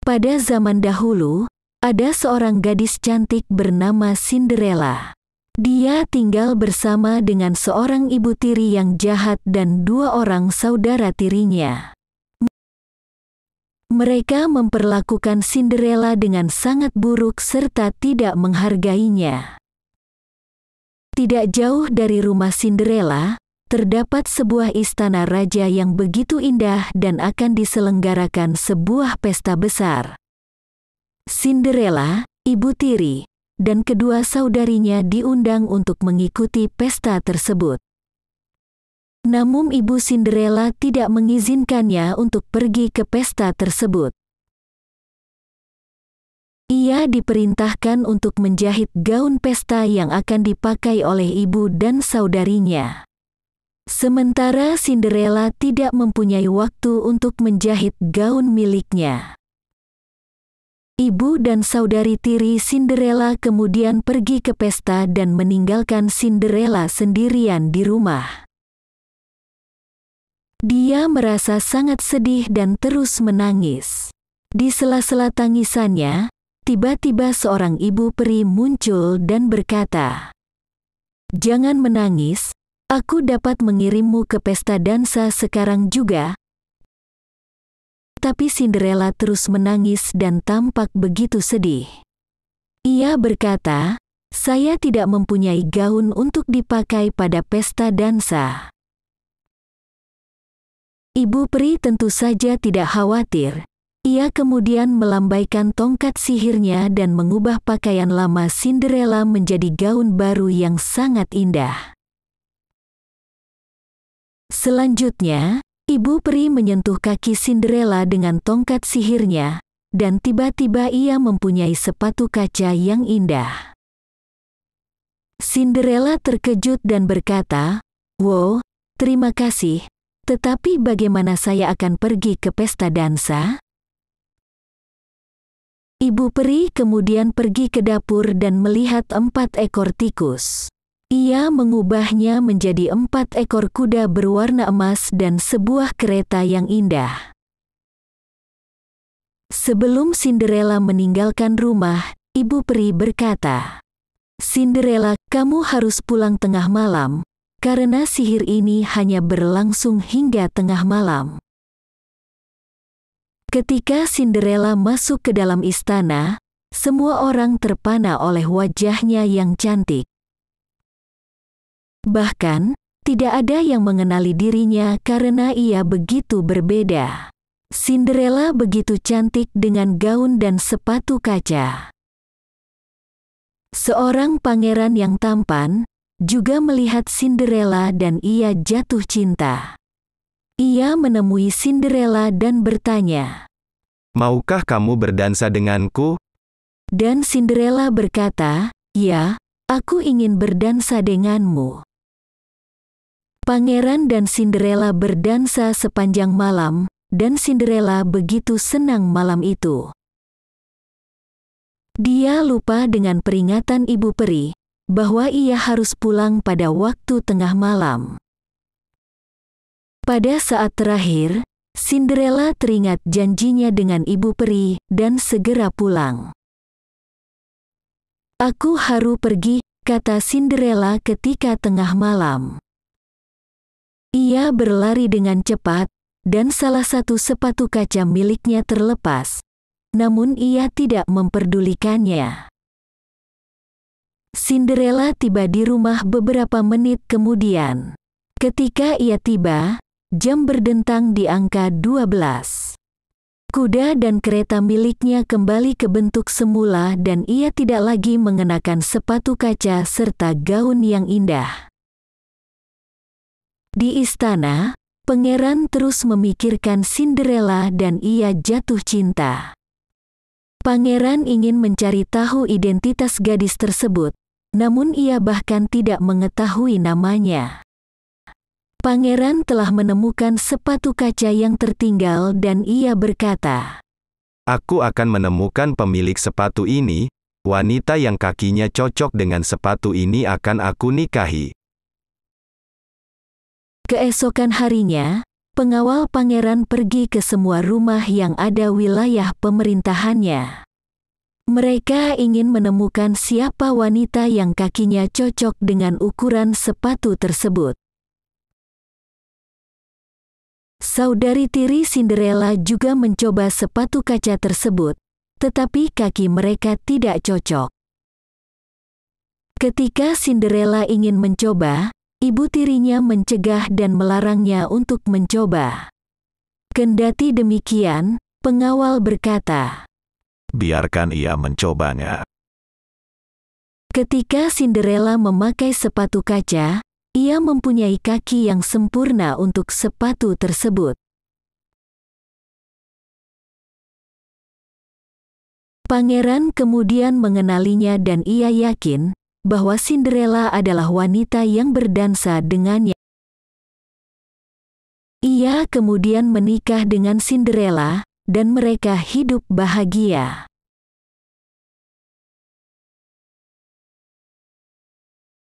Pada zaman dahulu, ada seorang gadis cantik bernama Cinderella. Dia tinggal bersama dengan seorang ibu tiri yang jahat dan dua orang saudara tirinya. Mereka memperlakukan Cinderella dengan sangat buruk serta tidak menghargainya. Tidak jauh dari rumah Cinderella, terdapat sebuah istana raja yang begitu indah dan akan diselenggarakan sebuah pesta besar. Cinderella, ibu tiri, dan kedua saudarinya diundang untuk mengikuti pesta tersebut. Namun ibu Cinderella tidak mengizinkannya untuk pergi ke pesta tersebut. Ia diperintahkan untuk menjahit gaun pesta yang akan dipakai oleh ibu dan saudarinya. Sementara Cinderella tidak mempunyai waktu untuk menjahit gaun miliknya. Ibu dan saudari tiri Cinderella kemudian pergi ke pesta dan meninggalkan Cinderella sendirian di rumah. Dia merasa sangat sedih dan terus menangis. Di sela-sela tangisannya, tiba-tiba seorang ibu peri muncul dan berkata, "Jangan menangis, aku dapat mengirimmu ke pesta dansa sekarang juga." Tapi Cinderella terus menangis dan tampak begitu sedih. Ia berkata, "Saya tidak mempunyai gaun untuk dipakai pada pesta dansa." Ibu peri tentu saja tidak khawatir. Ia kemudian melambaikan tongkat sihirnya dan mengubah pakaian lama Cinderella menjadi gaun baru yang sangat indah. Selanjutnya, ibu peri menyentuh kaki Cinderella dengan tongkat sihirnya, dan tiba-tiba ia mempunyai sepatu kaca yang indah. Cinderella terkejut dan berkata, "Wow, terima kasih, tetapi bagaimana saya akan pergi ke pesta dansa?" Ibu peri kemudian pergi ke dapur dan melihat 4 ekor tikus. Ia mengubahnya menjadi 4 ekor kuda berwarna emas dan sebuah kereta yang indah. Sebelum Cinderella meninggalkan rumah, ibu peri berkata, "Cinderella, kamu harus pulang tengah malam, karena sihir ini hanya berlangsung hingga tengah malam." Ketika Cinderella masuk ke dalam istana, semua orang terpana oleh wajahnya yang cantik. Bahkan, tidak ada yang mengenali dirinya karena ia begitu berbeda. Cinderella begitu cantik dengan gaun dan sepatu kaca. Seorang pangeran yang tampan juga melihat Cinderella dan ia jatuh cinta. Ia menemui Cinderella dan bertanya, "Maukah kamu berdansa denganku?" Dan Cinderella berkata, "Ya, aku ingin berdansa denganmu." Pangeran dan Cinderella berdansa sepanjang malam, dan Cinderella begitu senang malam itu. Dia lupa dengan peringatan ibu peri, bahwa ia harus pulang pada waktu tengah malam. Pada saat terakhir, Cinderella teringat janjinya dengan ibu peri dan segera pulang. "Aku harus pergi," kata Cinderella ketika tengah malam. Ia berlari dengan cepat, dan salah satu sepatu kaca miliknya terlepas, namun ia tidak memperdulikannya. Cinderella tiba di rumah beberapa menit kemudian. Ketika ia tiba, jam berdentang di angka 12. Kuda dan kereta miliknya kembali ke bentuk semula dan ia tidak lagi mengenakan sepatu kaca serta gaun yang indah. Di istana, pangeran terus memikirkan Cinderella dan ia jatuh cinta. Pangeran ingin mencari tahu identitas gadis tersebut, namun ia bahkan tidak mengetahui namanya. Pangeran telah menemukan sepatu kaca yang tertinggal dan ia berkata, "Aku akan menemukan pemilik sepatu ini, wanita yang kakinya cocok dengan sepatu ini akan aku nikahi." Keesokan harinya, Pengawal pangeran pergi ke semua rumah yang ada wilayah pemerintahannya. Mereka ingin menemukan siapa wanita yang kakinya cocok dengan ukuran sepatu tersebut. Saudari tiri Cinderella juga mencoba sepatu kaca tersebut, tetapi kaki mereka tidak cocok. Ketika Cinderella ingin mencoba, ibu tirinya mencegah dan melarangnya untuk mencoba. Kendati demikian, pengawal berkata, Biarkan ia mencobanya. ketika Cinderella memakai sepatu kaca, ia mempunyai kaki yang sempurna untuk sepatu tersebut. Pangeran kemudian mengenalinya dan ia yakin bahwa Cinderella adalah wanita yang berdansa dengannya. Ia kemudian menikah dengan Cinderella, dan mereka hidup bahagia.